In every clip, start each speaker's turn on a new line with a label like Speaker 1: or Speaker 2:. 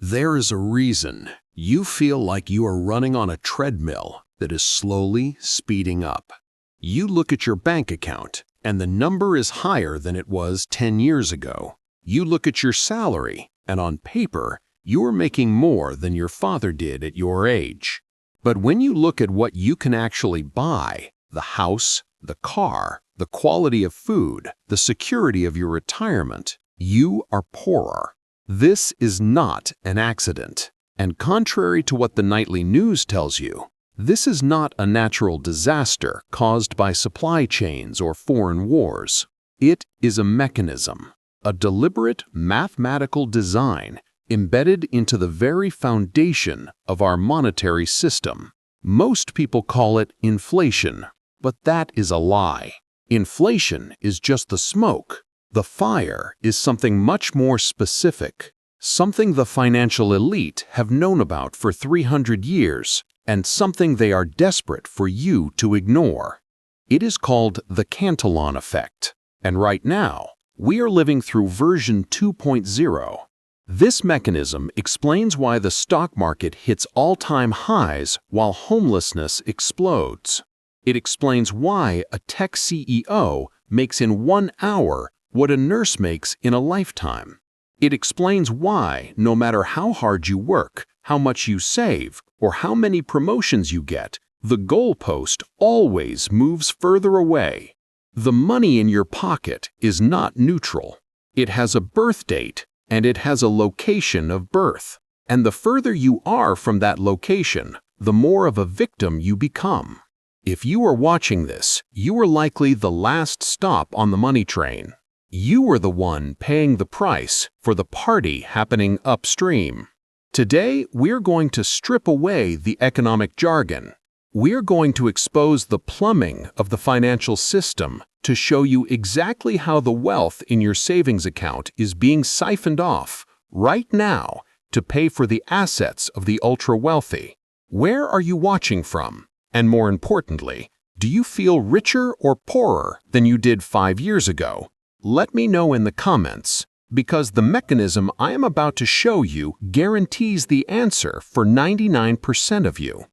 Speaker 1: There is a reason you feel like you are running on a treadmill that is slowly speeding up. You look at your bank account, and the number is higher than it was 10 years ago. You look at your salary, and on paper, you are making more than your father did at your age. But when you look at what you can actually buy, the house, the car, the quality of food, the security of your retirement, you are poorer. This is not an accident. And contrary to what the nightly news tells you, this is not a natural disaster caused by supply chains or foreign wars. It is a mechanism, a deliberate mathematical design embedded into the very foundation of our monetary system. Most people call it inflation, but that is a lie. Inflation is just the smoke. The fire is something much more specific, something the financial elite have known about for 300 years, and something they are desperate for you to ignore. It is called the Cantillon Effect, and right now, we are living through version 2.0. This mechanism explains why the stock market hits all-time highs while homelessness explodes. It explains why a tech CEO makes in 1 hour what a nurse makes in a lifetime. It explains why, no matter how hard you work, how much you save, or how many promotions you get, the goalpost always moves further away. The money in your pocket is not neutral. It has a birth date, and it has a location of birth. And the further you are from that location, the more of a victim you become. If you are watching this, you are likely the last stop on the money train. You are the one paying the price for the party happening upstream. Today, we're going to strip away the economic jargon. We're going to expose the plumbing of the financial system to show you exactly how the wealth in your savings account is being siphoned off right now to pay for the assets of the ultra-wealthy. Where are you watching from? And more importantly, do you feel richer or poorer than you did 5 years ago? Let me know in the comments, because the mechanism I am about to show you guarantees the answer for 99% of you.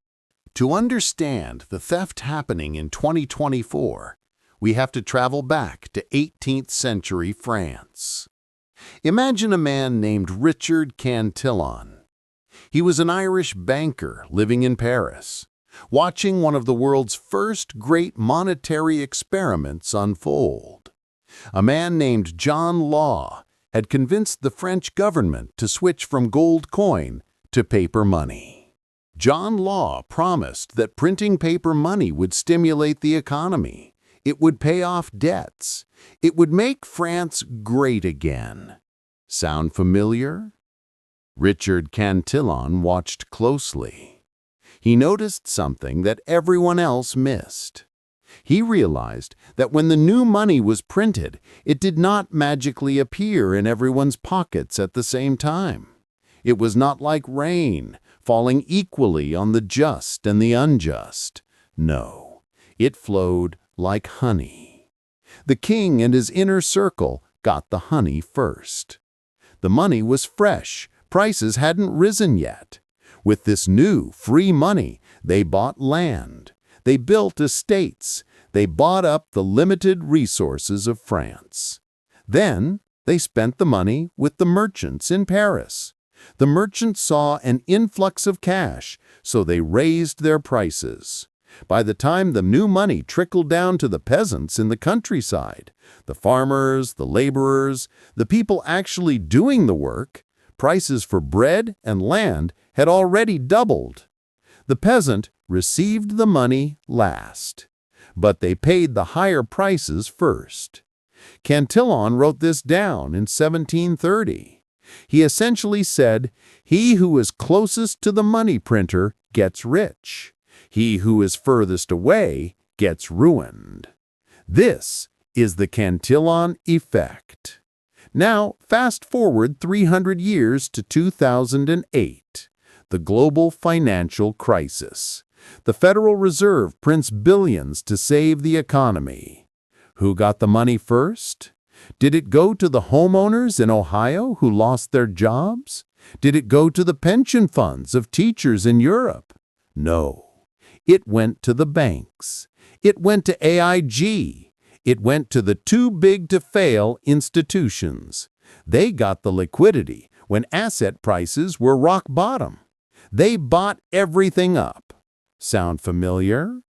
Speaker 2: To understand the theft happening in 2024, we have to travel back to 18th century France. Imagine a man named Richard Cantillon. He was an Irish banker living in Paris, watching one of the world's first great monetary experiments unfold. A man named John Law had convinced the French government to switch from gold coin to paper money. John Law promised that printing paper money would stimulate the economy. It would pay off debts. It would make France great again. Sound familiar? Richard Cantillon watched closely. He noticed something that everyone else missed. He realized that when the new money was printed, it did not magically appear in everyone's pockets at the same time. It was not like rain, falling equally on the just and the unjust. No, it flowed like honey. The king and his inner circle got the honey first. The money was fresh, prices hadn't risen yet. With this new, free money, they bought land. They built estates. They bought up the limited resources of France. Then they spent the money with the merchants in Paris. The merchants saw an influx of cash, so they raised their prices. By the time the new money trickled down to the peasants in the countryside, the farmers, the laborers, the people actually doing the work, prices for bread and land had already doubled. The peasant received the money last, but they paid the higher prices first. Cantillon wrote this down in 1730. He essentially said, "He who is closest to the money printer gets rich. He who is furthest away gets ruined." This is the Cantillon Effect. Now, fast forward 300 years to 2008, the global financial crisis. The Federal Reserve prints billions to save the economy. Who got the money first? Did it go to the homeowners in Ohio who lost their jobs? Did it go to the pension funds of teachers in Europe? No. It went to the banks. It went to AIG. It went to the too-big-to-fail institutions. They got the liquidity when asset prices were rock bottom. They bought everything up. Sound familiar?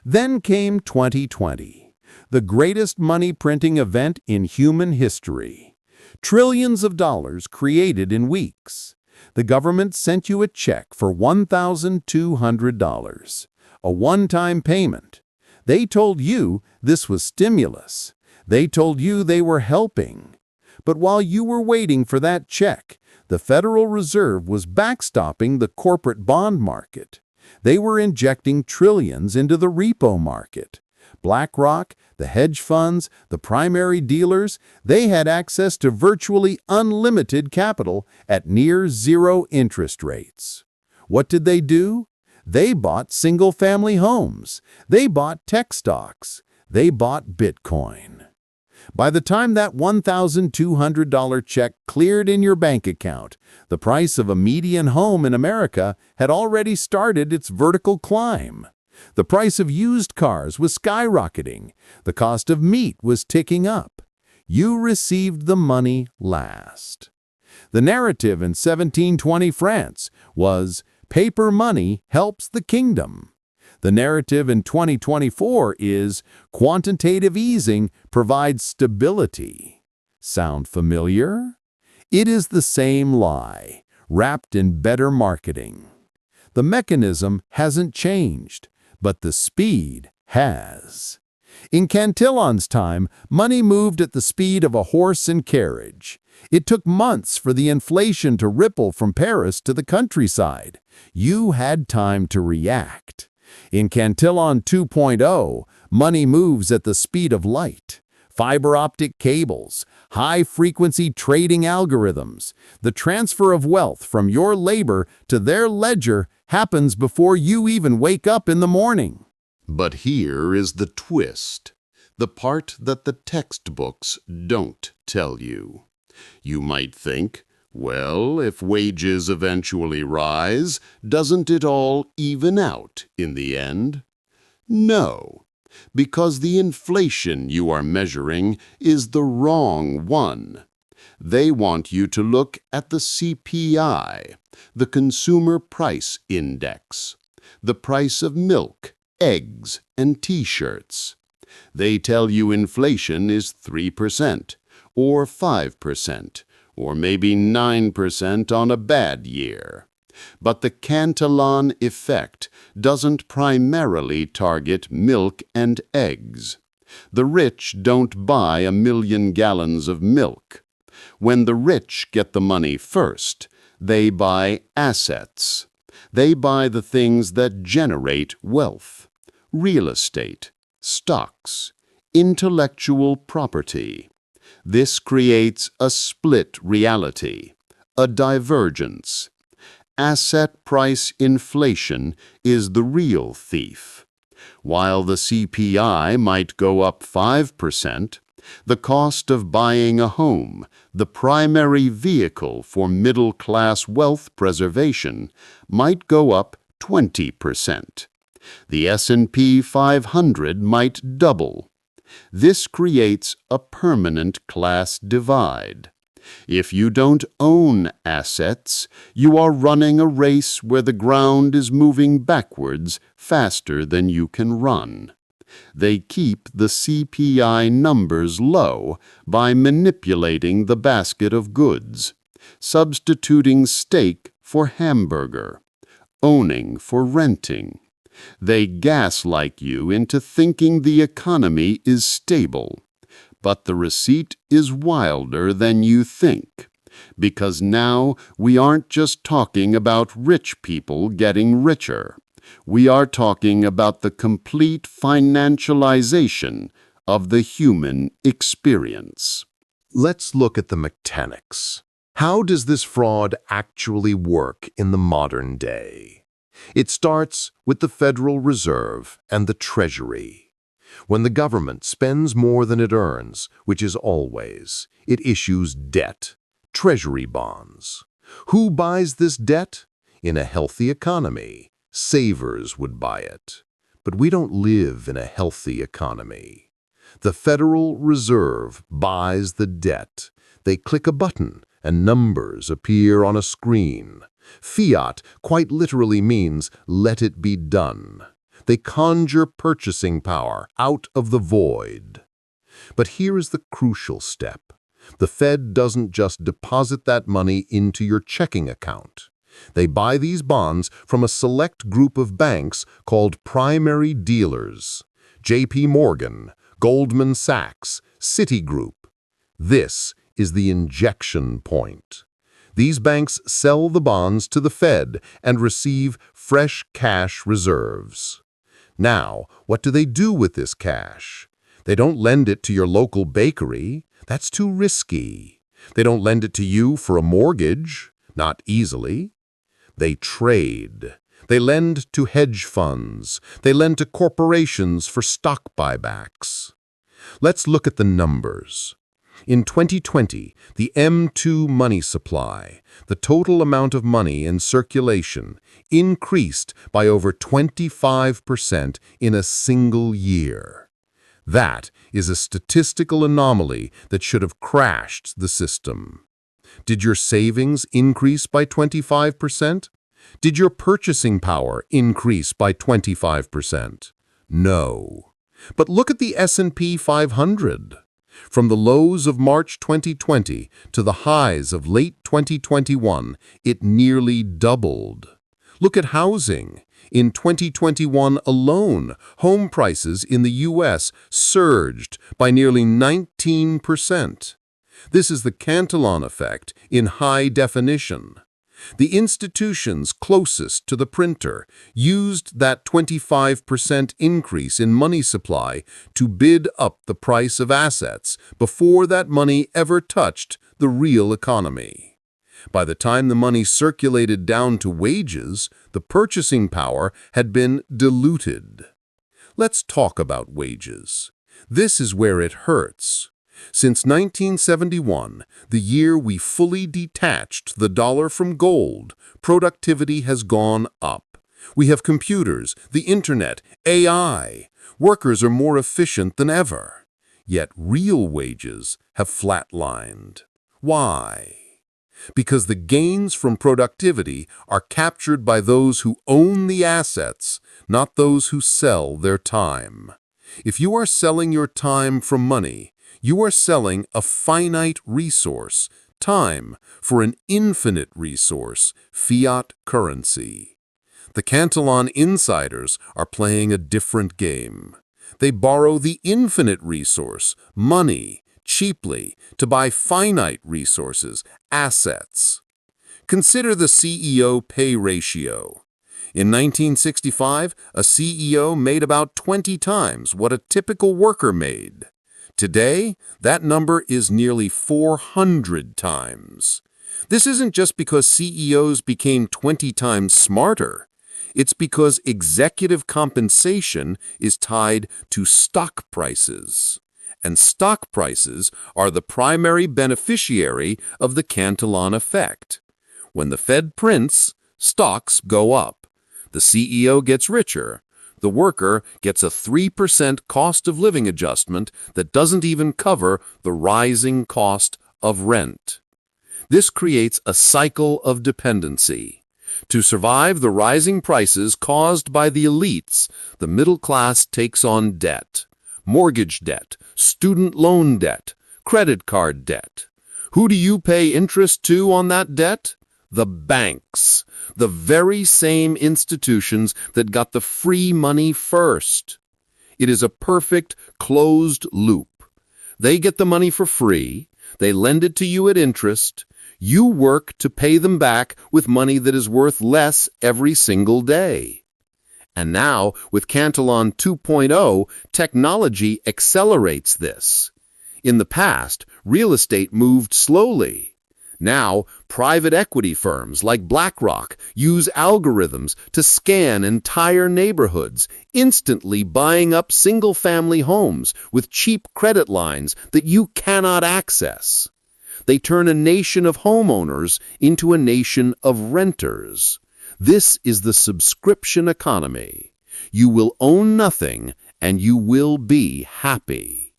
Speaker 2: Then came 2020, the greatest money-printing event in human history. Trillions of dollars created in weeks. The government sent you a check for $1,200, a one-time payment. They told you this was stimulus. They told you they were helping. But while you were waiting for that check, the Federal Reserve was backstopping the corporate bond market. They were injecting trillions into the repo market. BlackRock, the hedge funds, the primary dealers, they had access to virtually unlimited capital at near zero interest rates. What did they do? They bought single-family homes. They bought tech stocks. They bought Bitcoin. By the time that $1,200 check cleared in your bank account, the price of a median home in America had already started its vertical climb. The price of used cars was skyrocketing. The cost of meat was ticking up. You received the money last. The narrative in 1720 France was, "Paper money helps the kingdom." The narrative in 2024 is, "Quantitative easing provides stability." Sound familiar? It is the same lie, wrapped in better marketing. The mechanism hasn't changed, but the speed has. In Cantillon's time, money moved at the speed of a horse and carriage. It took months for the inflation to ripple from Paris to the countryside. You had time to react. In Cantillon 2.0, money moves at the speed of light. Fiber optic cables, high-frequency trading algorithms. The transfer of wealth from your labor to their ledger happens before you even wake up in the morning.
Speaker 1: But here is the twist, the part that the textbooks don't tell you. You might think, well, if wages eventually rise, doesn't it all even out in the end? No, because the inflation you are measuring is the wrong one. They want you to look at the CPI, the Consumer Price Index, the price of milk, eggs, and T-shirts. They tell you inflation is 3%, or 5%, or maybe 9% on a bad year. But the Cantillon Effect doesn't primarily target milk and eggs. The rich don't buy 1,000,000 gallons of milk. When the rich get the money first, they buy assets. They buy the things that generate wealth: real estate, stocks, intellectual property. This creates a split reality, a divergence. Asset price inflation is the real thief. While the CPI might go up 5%, the cost of buying a home, the primary vehicle for middle-class wealth preservation, might go up 20%. The S&P 500 might double. This creates a permanent class divide. If you don't own assets, you are running a race where the ground is moving backwards faster than you can run. They keep the CPI numbers low by manipulating the basket of goods, substituting steak for hamburger, owning for renting. They gaslight you into thinking the economy is stable. But the receipt is wilder than you think, because now we aren't just talking about rich people getting richer. We are talking about the complete financialization of the human experience.
Speaker 2: Let's look at the mechanics. How does this fraud actually work in the modern day? It starts with the Federal Reserve and the Treasury. When the government spends more than it earns, which is always, it issues debt, treasury bonds. Who buys this debt? In a healthy economy, savers would buy it. But we don't live in a healthy economy. The Federal Reserve buys the debt. They click a button and numbers appear on a screen. Fiat quite literally means let it be done. They conjure purchasing power out of the void. But here is the crucial step. The Fed doesn't just deposit that money into your checking account. They buy these bonds from a select group of banks called primary dealers. J.P. Morgan, Goldman Sachs, Citigroup. This is the injection point. These banks sell the bonds to the Fed and receive fresh cash reserves. Now, what do they do with this cash? They don't lend it to your local bakery. That's too risky. They don't lend it to you for a mortgage. Not easily. They trade. They lend to hedge funds. They lend to corporations for stock buybacks. Let's look at the numbers. In 2020, the M2 money supply, the total amount of money in circulation, increased by over 25% in a single year. That is a statistical anomaly that should have crashed the system. Did your savings increase by 25%? Did your purchasing power increase by 25%? No. But look at the S&P 500. From the lows of March 2020 to the highs of late 2021, it nearly doubled. Look at housing. In 2021 alone, home prices in the U.S. surged by nearly 19%. This is the Cantillon Effect in high definition. The institutions closest to the printer used that 25% increase in money supply to bid up the price of assets before that money ever touched the real economy. By the time the money circulated down to wages, the purchasing power had been diluted. Let's talk about wages. This is where it hurts. Since 1971, the year we fully detached the dollar from gold, productivity has gone up. We have computers, the internet, AI. Workers are more efficient than ever. Yet real wages have flatlined. Why? Because the gains from productivity are captured by those who own the assets, not those who sell their time. If you are selling your time for money, you are selling a finite resource, time, for an infinite resource, fiat currency. The Cantillon insiders are playing a different game. They borrow the infinite resource, money, cheaply, to buy finite resources, assets. Consider the CEO pay ratio. In 1965, a CEO made about 20 times what a typical worker made. Today, that number is nearly 400 times. This isn't just because CEOs became 20 times smarter. It's because executive compensation is tied to stock prices. And stock prices are the primary beneficiary of the Cantillon effect. When the Fed prints, stocks go up. The CEO gets richer. The worker gets a 3% cost of living adjustment that doesn't even cover the rising cost of rent. This creates a cycle of dependency. To survive the rising prices caused by the elites, the middle class takes on debt. Mortgage debt, student loan debt, credit card debt. Who do you pay interest to on that debt? The banks, the very same institutions that got the free money first. It is a perfect closed loop. They get the money for free, they lend it to you at interest, you work to pay them back with money that is worth less every single day. And now, with Cantillon 2.0, technology accelerates this. In the past, real estate moved slowly. Now, private equity firms like BlackRock use algorithms to scan entire neighborhoods, instantly buying up single-family homes with cheap credit lines that you cannot access.
Speaker 3: They turn a nation of homeowners into a nation of renters. This is the subscription economy. You will own nothing and you will be happy.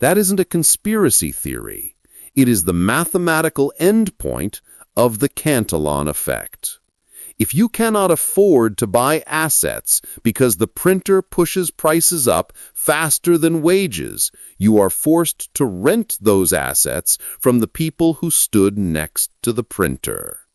Speaker 3: That isn't a conspiracy theory. It is the mathematical endpoint of the Cantillon Effect. If you cannot afford to buy assets because the printer pushes prices up faster than wages, you are forced to rent those assets from the people who stood next to the printer.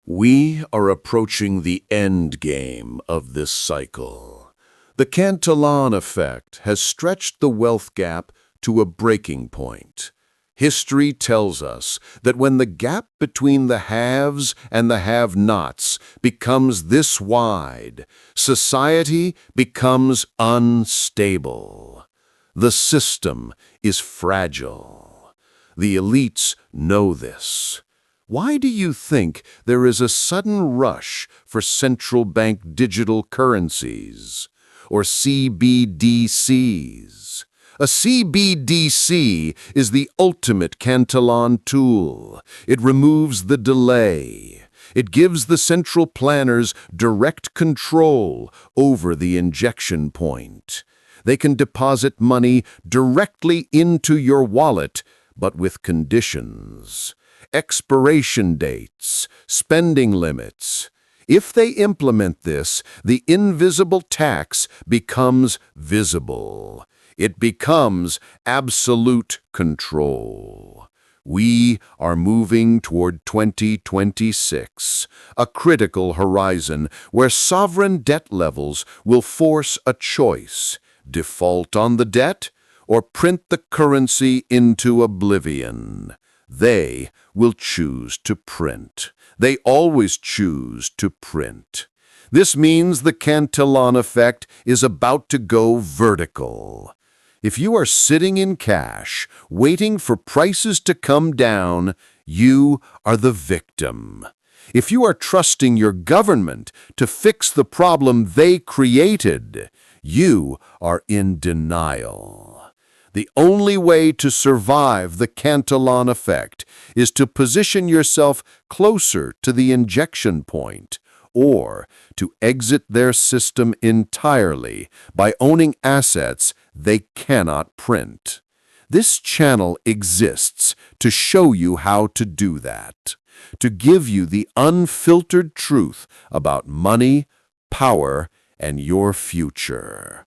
Speaker 4: We are approaching the end game of this cycle. The Cantillon Effect has stretched the wealth gap to a breaking point. History tells us that when the gap between the haves and the have-nots becomes this wide, society becomes unstable. The system is fragile. The elites know this. Why do you think there is a sudden rush for central bank digital currencies, or CBDCs? A CBDC is the ultimate Cantillon tool. It removes the delay. It gives the central planners direct control over the injection point. They can deposit money directly into your wallet, but with conditions. Expiration dates, spending limits. If they implement this, the invisible tax becomes visible. It becomes absolute control. We are moving toward 2026, a critical horizon where sovereign debt levels will force a choice: default on the debt or print the currency into oblivion. They will choose to print. They always choose to print. This means the Cantillon Effect is about to go vertical. If you are sitting in cash, waiting for prices to come down, you are the victim. If you are trusting your government to fix the problem they created, you are in denial. The only way to survive the Cantillon Effect is to position yourself closer to the injection point, or to exit their system entirely by owning assets they cannot print. This channel exists to show you how to do that, to give you the unfiltered truth about money, power, and your future.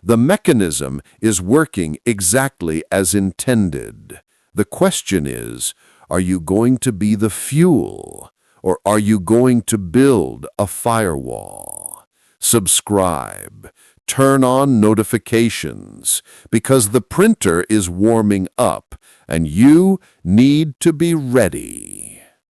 Speaker 4: The mechanism is working exactly as intended. The question is, are you going to be the fuel, or are you going to build a firewall? Subscribe. Turn on notifications, because the printer is warming up and you need to be ready.